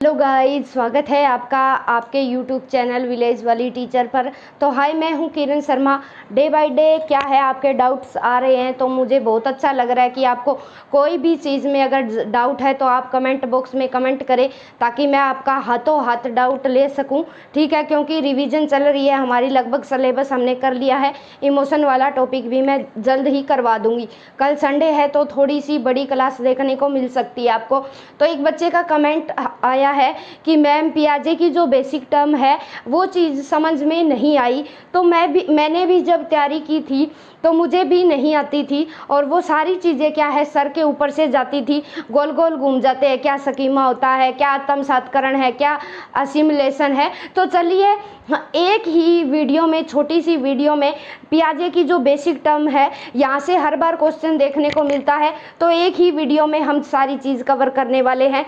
Hello guys, स्वागत है आपका आपके यूट्यूब चैनल विलेज वाली टीचर पर। तो हाय, मैं हूं Kiran Sharma. Day by day क्या है, आपके डाउट्स आ रहे हैं तो मुझे बहुत अच्छा लग रहा है कि आपको कोई भी चीज़ में अगर डाउट है तो आप कमेंट बॉक्स में कमेंट करें ताकि मैं आपका हाथों हाथ डाउट ले सकूं। ठीक है, क्योंकि रिवीजन चल रही है हमारी, लगभग सिलेबस हमने कर लिया है। इमोशन वाला टॉपिक भी मैं जल्द ही करवा दूँगी। कल संडे है तो थोड़ी सी बड़ी क्लास देखने को मिल सकती है आपको। तो एक बच्चे का कमेंट आया है कि मैम पियाजे की जो बेसिक टर्म है वो चीज़ समझ में नहीं आई। तो मैंने भी जब तैयारी की थी तो मुझे भी नहीं आती थी और वो सारी चीज़ें क्या है सर के ऊपर से जाती थी, गोल गोल घूम जाते हैं। क्या स्कीमा होता है, क्या आत्मसातकरण है, क्या असिमिलेशन है। तो चलिए एक ही वीडियो में, छोटी सी वीडियो में पियाजे की जो बेसिक टर्म है, यहाँ से हर बार क्वेश्चन देखने को मिलता है। तो एक ही वीडियो में हम सारी चीज़ कवर करने वाले हैं।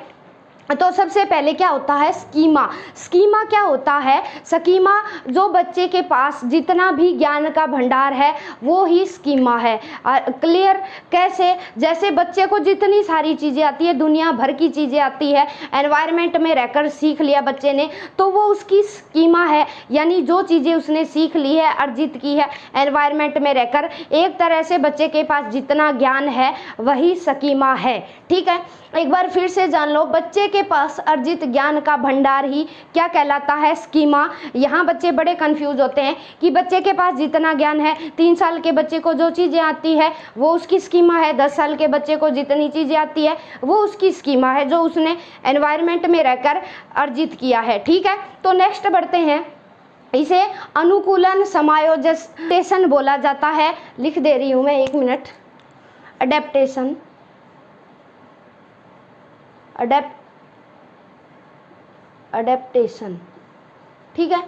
तो सबसे पहले क्या होता है स्कीमा। स्कीमा क्या होता है? स्कीमा जो बच्चे के पास जितना भी ज्ञान का भंडार है वो ही स्कीमा है। क्लियर? कैसे? जैसे बच्चे को जितनी सारी चीज़ें आती है, दुनिया भर की चीज़ें आती है, एनवायरनमेंट में रहकर सीख लिया बच्चे ने, तो वो उसकी स्कीमा है। यानी जो चीज़ें उसने सीख ली है, अर्जित की है एनवायरनमेंट में रहकर, एक तरह से बच्चे के पास जितना ज्ञान है वही स्कीमा है। ठीक है, एक बार फिर से जान लो, बच्चे के पास अर्जित ज्ञान का भंडार ही क्या कहलाता है? स्कीमा। यहाँ बच्चे बड़े कंफ्यूज होते हैं कि बच्चे के पास जितना ज्ञान है, 3 साल के बच्चे को जो चीज़ें आती है वो उसकी स्कीमा है, 10 साल के बच्चे को जितनी चीज़ें आती है वो उसकी स्कीमा है जो उसने एनवायरनमेंट में रहकर अर्जित किया है। ठीक है, तो नेक्स्ट बढ़ते हैं। इसे अनुकूलन समायोजन बोला जाता है। लिख दे रही हूँ मैं, 1 मिनट। Adaptation, adaptation. ठीक है,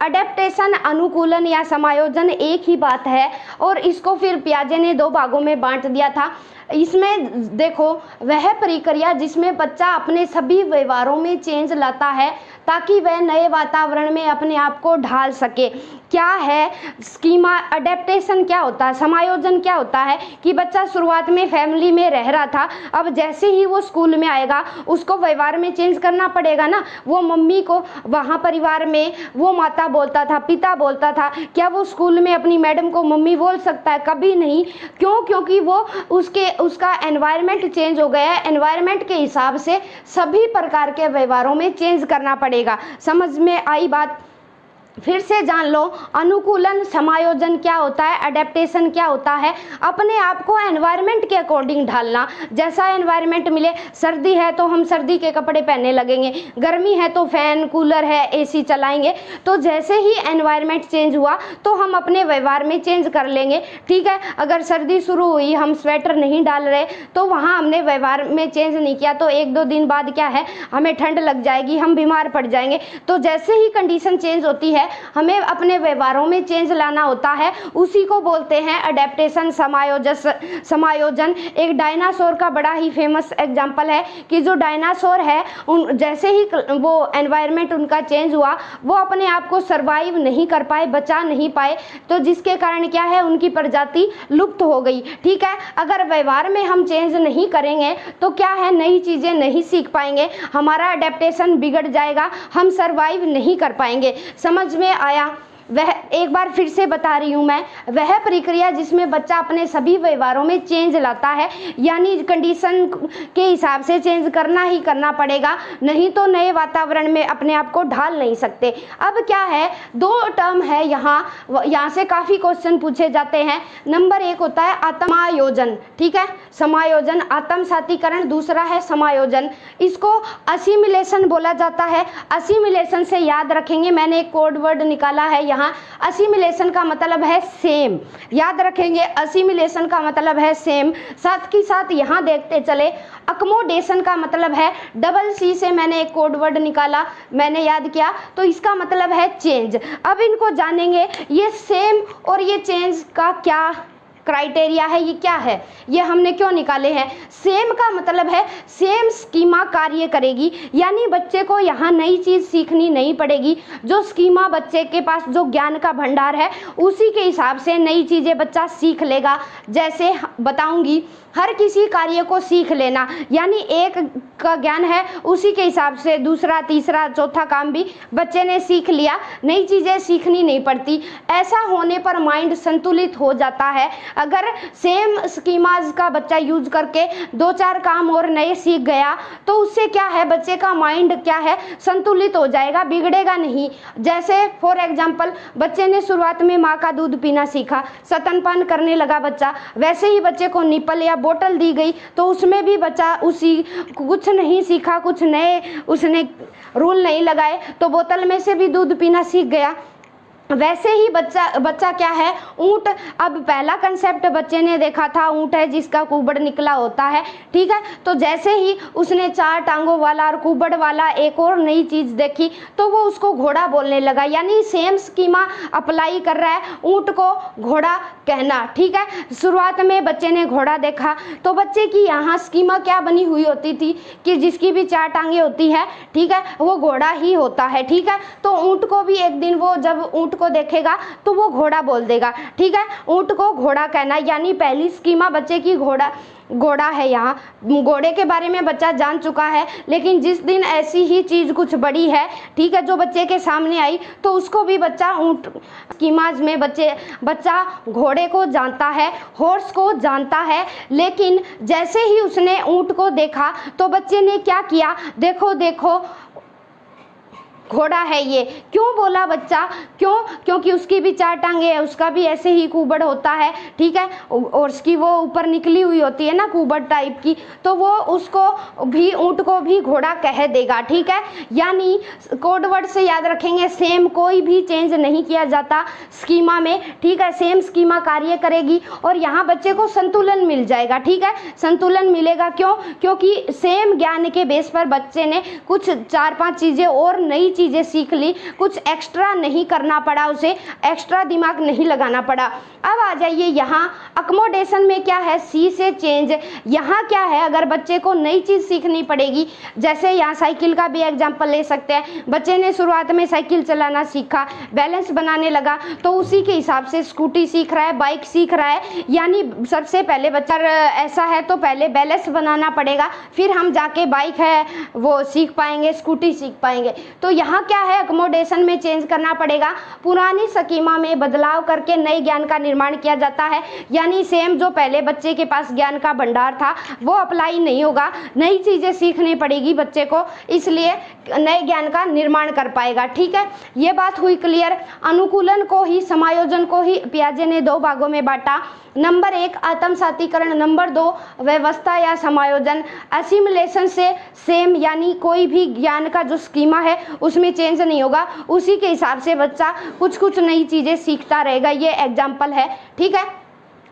अडेप्टेशन, अनुकूलन या समायोजन एक ही बात है और इसको फिर पियाजे ने 2 भागों में बांट दिया था। इसमें देखो, वह प्रक्रिया जिसमें बच्चा अपने सभी व्यवहारों में चेंज लाता है ताकि वह नए वातावरण में अपने आप को ढाल सके। क्या है स्कीमा? अडेप्टेशन क्या होता है, समायोजन क्या होता है कि बच्चा शुरुआत में फैमिली में रह रहा था, अब जैसे ही वो स्कूल में आएगा उसको व्यवहार में चेंज करना पड़ेगा ना। वो मम्मी को वहाँ परिवार में वो माता बोलता था, पिता बोलता था, क्या वो स्कूल में अपनी मैडम को मम्मी बोल सकता है? कभी नहीं। क्यों? क्योंकि वो उसका एनवायरनमेंट चेंज हो गया है। एनवायरनमेंट के हिसाब से सभी प्रकार के व्यवहारों में चेंज करना पड़ेगा। समझ में आई बात? फिर से जान लो, अनुकूलन समायोजन क्या होता है, अडेप्टेशन क्या होता है? अपने आप को एनवायरनमेंट के अकॉर्डिंग ढालना। जैसा एनवायरनमेंट मिले, सर्दी है तो हम सर्दी के कपड़े पहनने लगेंगे, गर्मी है तो फैन कूलर है एसी चलाएंगे। तो जैसे ही एनवायरनमेंट चेंज हुआ तो हम अपने व्यवहार में चेंज कर लेंगे। ठीक है, अगर सर्दी शुरू हुई, हम स्वेटर नहीं डाल रहे तो वहाँ हमने व्यवहार में चेंज नहीं किया तो 1-2 दिन बाद क्या है, हमें ठंड लग जाएगी, हम बीमार पड़ जाएंगे। तो जैसे ही कंडीशन चेंज होती है हमें अपने व्यवहारों में चेंज लाना होता है, उसी को बोलते हैं अडेप्टेशन, समायोजन। एक डायनासोर का बड़ा ही फेमस एग्जांपल है कि जो डायनासोर है जैसे ही वो एनवायरनमेंट उनका चेंज हुआ वो अपने आप को सर्वाइव नहीं कर पाए, बचा नहीं पाए, तो जिसके कारण क्या है उनकी प्रजाति लुप्त हो गई। ठीक है, अगर व्यवहार में हम चेंज नहीं करेंगे तो क्या है, नई चीज़ें नहीं सीख पाएंगे, हमारा अडेप्टेशन बिगड़ जाएगा, हम सर्वाइव नहीं कर पाएंगे। समझ में आया? वह एक बार फिर से बता रही हूँ मैं, वह प्रक्रिया जिसमें बच्चा अपने सभी व्यवहारों में चेंज लाता है, यानी कंडीशन के हिसाब से चेंज करना ही करना पड़ेगा, नहीं तो नए वातावरण में अपने आप को ढाल नहीं सकते। अब क्या है, 2 टर्म है यहाँ से काफ़ी क्वेश्चन पूछे जाते हैं। नंबर 1 होता है आत्मायोजन। ठीक है, समायोजन, आत्मसातीकरण, दूसरा है समायोजन। इसको असिमिलेशन बोला जाता है। असिमिलेशन से याद रखेंगे, मैंने एक कोड वर्ड निकाला है यहाँ। असिमिलेशन का मतलब है सेम, याद रखेंगे, असिमिलेशन का मतलब है सेम। साथ ही साथ यहाँ देखते चले, अकोमोडेशन का मतलब है, डबल सी से मैंने एक कोड वर्ड निकाला, मैंने याद किया, तो इसका मतलब है चेंज। अब इनको जानेंगे, ये सेम और ये चेंज का क्या क्राइटेरिया है ये क्या है, ये हमने क्यों निकाले हैं। सेम का मतलब है सेम स्कीमा कार्य करेगी, यानी बच्चे को यहाँ नई चीज़ सीखनी नहीं पड़ेगी। जो स्कीमा बच्चे के पास जो ज्ञान का भंडार है उसी के हिसाब से नई चीज़ें बच्चा सीख लेगा। जैसे बताऊंगी, हर किसी कार्य को सीख लेना, यानी एक का ज्ञान है उसी के हिसाब से दूसरा तीसरा चौथा काम भी बच्चे ने सीख लिया, नई चीज़ें सीखनी नहीं पड़ती। ऐसा होने पर माइंड संतुलित हो जाता है। अगर सेम स्कीमाज का बच्चा यूज करके 2-4 काम और नए सीख गया तो उससे क्या है, बच्चे का माइंड क्या है, संतुलित हो जाएगा, बिगड़ेगा नहीं। जैसे फॉर एग्जाम्पल, बच्चे ने शुरुआत में माँ का दूध पीना सीखा, स्तनपान करने लगा बच्चा, वैसे ही बच्चे को निपल या बोतल दी गई तो उसमें भी बच्चा उसी कुछ नहीं सीखा, कुछ नए उसने रूल नहीं लगाए तो बोतल में से भी दूध पीना सीख गया। वैसे ही बच्चा क्या है, ऊँट, अब पहला कंसेप्ट बच्चे ने देखा था ऊँट है जिसका कुबड़ निकला होता है, ठीक है। तो जैसे ही उसने 4 टांगों वाला और कुबड़ वाला एक और नई चीज़ देखी तो वो उसको घोड़ा बोलने लगा, यानी सेम स्कीमा अप्लाई कर रहा है, ऊँट को घोड़ा कहना, ठीक है। शुरुआत में बच्चे ने घोड़ा देखा तो बच्चे की यहाँ स्कीमा क्या बनी हुई होती थी कि जिसकी भी 4 टांगें होती है, ठीक है, वो घोड़ा ही होता है, ठीक है। तो ऊँट को भी एक दिन वो जब ऊँट को देखेगा तो वो घोड़ा बोल देगा, ठीक है। ऊँट को घोड़ा कहना, यानी पहली स्कीमा बच्चे की घोड़ा है। यहाँ घोड़े के बारे में बच्चा जान चुका है, लेकिन जिस दिन ऐसी ही चीज़ कुछ बड़ी है, ठीक है, जो बच्चे के सामने आई तो उसको भी बच्चा ऊँट स्कीमाज में बच्चा घोड़े को जानता है, हॉर्स को जानता है। लेकिन जैसे ही उसने ऊँट को देखा तो बच्चे ने क्या किया, देखो देखो घोड़ा है ये, क्यों बोला बच्चा, क्योंकि उसकी भी 4 टांगे है, उसका भी ऐसे ही कुबड़ होता है, ठीक है, और उसकी वो ऊपर निकली हुई होती है ना कुबड़ टाइप की, तो वो उसको भी ऊँट को भी घोड़ा कह देगा, ठीक है। यानी कोड वर्ड से याद रखेंगे, सेम कोई भी चेंज नहीं किया जाता स्कीमा में, ठीक है, सेम स्कीमा कार्य करेगी और यहाँ बच्चे को संतुलन मिल जाएगा, ठीक है। संतुलन मिलेगा क्योंकि सेम ज्ञान के बेस पर बच्चे ने कुछ 4-5 चीज़ें और नई चीज़ें सीख ली, कुछ एक्स्ट्रा नहीं करना पड़ा, उसे एक्स्ट्रा दिमाग नहीं लगाना पड़ा। अब आ जाइए यहाँ अकोमोडेशन में क्या है, सी से चेंज। यहाँ क्या है, अगर बच्चे को नई चीज़ सीखनी पड़ेगी, जैसे यहाँ साइकिल का भी एग्जांपल ले सकते हैं। बच्चे ने शुरुआत में साइकिल चलाना सीखा, बैलेंस बनाने लगा, तो उसी के हिसाब से स्कूटी सीख रहा है, बाइक सीख रहा है। यानी सबसे पहले बच्चा ऐसा है तो पहले बैलेंस बनाना पड़ेगा, फिर हम जाके बाइक है वो सीख पाएंगे, स्कूटी सीख पाएंगे। तो यहाँ क्या है, अकोमोडेशन में चेंज करना पड़ेगा, पुरानी स्कीमा में बदलाव करके नए ज्ञान का निर्माण किया जाता है। यानी सेम जो पहले बच्चे के पास ज्ञान का भंडार था वो अप्लाई नहीं होगा, नई चीज़ें सीखनी पड़ेगी बच्चे को, इसलिए नए ज्ञान का निर्माण कर पाएगा, ठीक है। ये बात हुई क्लियर। अनुकूलन को ही, समायोजन को ही पियाजे ने 2 भागों में बांटा। नंबर 1 आत्मसातीकरण, नंबर 2 व्यवस्था या समायोजन। असिमिलेशन से सेम, यानी कोई भी ज्ञान का जो स्कीमा है उसमें चेंज नहीं होगा, उसी के हिसाब से बच्चा कुछ नई चीज़ें सीखता रहेगा। ये एग्जाम्पल है, ठीक है,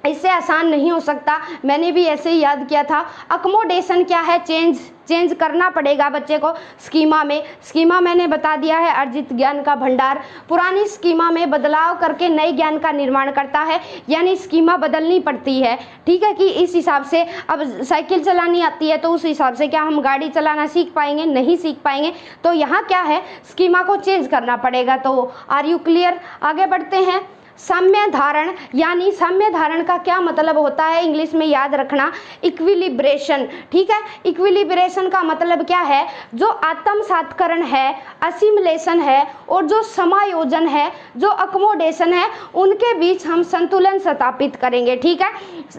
इससे आसान नहीं हो सकता, मैंने भी ऐसे ही याद किया था। अकोमोडेशन क्या है, चेंज करना पड़ेगा बच्चे को स्कीमा में। स्कीमा मैंने बता दिया है, अर्जित ज्ञान का भंडार। पुरानी स्कीमा में बदलाव करके नए ज्ञान का निर्माण करता है, यानी स्कीमा बदलनी पड़ती है, ठीक है, कि इस हिसाब से अब साइकिल चलानी आती है तो उस हिसाब से क्या हम गाड़ी चलाना सीख पाएंगे, नहीं सीख पाएंगे। तो यहाँ क्या है, स्कीमा को चेंज करना पड़ेगा। तो आर यू क्लियर? आगे बढ़ते हैं। साम्य धारण, यानी साम्य धारण का क्या मतलब होता है, इंग्लिश में याद रखना, इक्विलिब्रेशन, ठीक है। इक्विलिब्रेशन का मतलब क्या है, जो आत्मसातकरण है, असिमिलेशन है और जो समायोजन है, जो अकोमोडेशन है, उनके बीच हम संतुलन स्थापित करेंगे, ठीक है।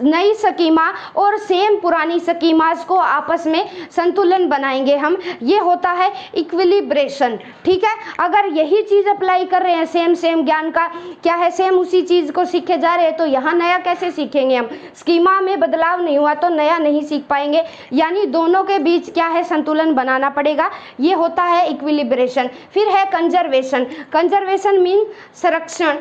नई स्कीमा और सेम पुरानी स्कीमास को आपस में संतुलन बनाएंगे हम, ये होता है इक्विलिब्रेशन, ठीक है। अगर यही चीज़ अप्लाई कर रहे हैं, सेम ज्ञान का क्या है, सेम उसी चीज़ को सीखे जा रहे हैं, तो यहाँ नया कैसे सीखेंगे हम? स्कीमा में बदलाव नहीं हुआ तो नया नहीं सीख पाएंगे, यानी दोनों के बीच क्या है, संतुलन बनाना पड़ेगा, ये होता है इक्विलिब्रेशन। फिर है कंजर्वेशन। कंजर्वेशन मीन संरक्षण।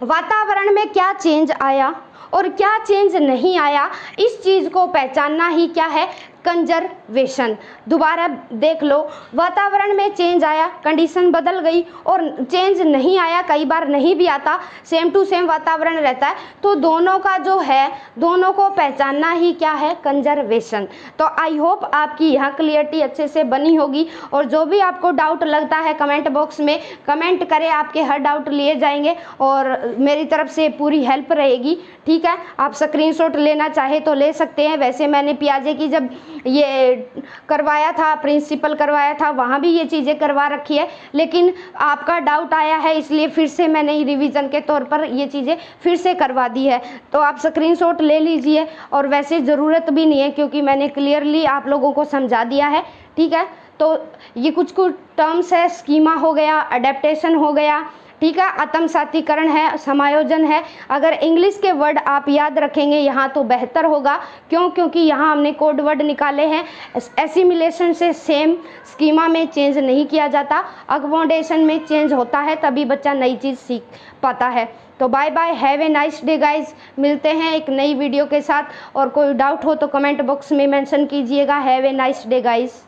वातावरण में क्या चेंज आया और क्या चेंज नहीं आया, इस चीज़ को पहचानना ही क्या है, कंजर्वेशन। दोबारा देख लो, वातावरण में चेंज आया, कंडीशन बदल गई, और चेंज नहीं आया, कई बार नहीं भी आता, सेम टू सेम वातावरण रहता है, तो दोनों का जो है, दोनों को पहचानना ही क्या है, कंजर्वेशन। तो आई होप आपकी यहाँ क्लियरिटी अच्छे से बनी होगी, और जो भी आपको डाउट लगता है कमेंट बॉक्स में कमेंट करें, आपके हर डाउट लिए जाएंगे और मेरी तरफ से पूरी हेल्प रहेगी। ठीक है, आप स्क्रीनशॉट लेना चाहे तो ले सकते हैं। वैसे मैंने पियाजे की जब ये करवाया था, प्रिंसिपल करवाया था, वहाँ भी ये चीज़ें करवा रखी है, लेकिन आपका डाउट आया है इसलिए फिर से मैंने रिवीजन के तौर पर ये चीज़ें फिर से करवा दी है। तो आप स्क्रीनशॉट ले लीजिए, और वैसे ज़रूरत भी नहीं है क्योंकि मैंने क्लियरली आप लोगों को समझा दिया है। ठीक है, तो ये कुछ कुछ टर्म्स है, स्कीमा हो गया, अडेप्टेशन हो गया, ठीक है, आत्मसातीकरण है, समायोजन है। अगर इंग्लिश के वर्ड आप याद रखेंगे यहाँ तो बेहतर होगा, क्योंकि यहाँ हमने कोड वर्ड निकाले हैं। एसिमिलेशन से सेम, स्कीमा में चेंज नहीं किया जाता, अकोमोडेशन में चेंज होता है, तभी बच्चा नई चीज़ सीख पाता है। तो bye bye, have a nice day guys. मिलते हैं एक नई वीडियो के साथ, और कोई डाउट हो तो कमेंट बॉक्स में मेंशन कीजिएगा। Have a nice day guys.